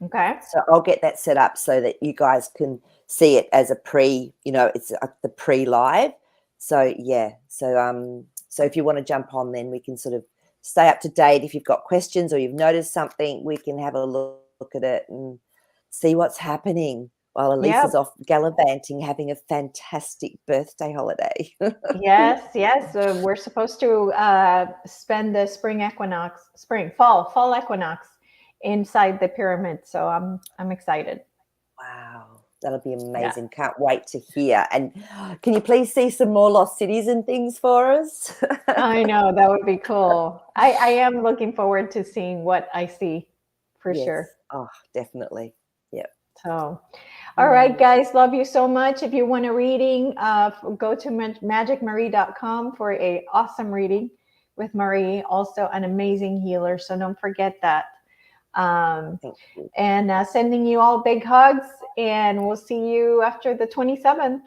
Okay. So I'll get that set up so that you guys can see it as a it's the pre-live. So yeah. So if you want to jump on, then we can sort of stay up to date. If you've got questions or you've noticed something, we can have a look at it and see what's happening while Elisa's off gallivanting, having a fantastic birthday holiday. Yes. We're supposed to spend the fall equinox inside the pyramid. So I'm excited. Wow. That'll be amazing. Yeah. Can't wait to hear. And can you please see some more lost cities and things for us? I know, that would be cool. I am looking forward to seeing what I see for sure. Oh, definitely. Yeah. So, all right, guys, love you so much. If you want a reading, go to magicmaree.com for an awesome reading with Maree, also an amazing healer. So don't forget that. And sending you all big hugs, and we'll see you after the 27th.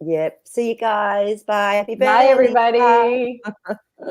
Yep. See you guys. Bye. Happy birthday. Bye, everybody. Bye.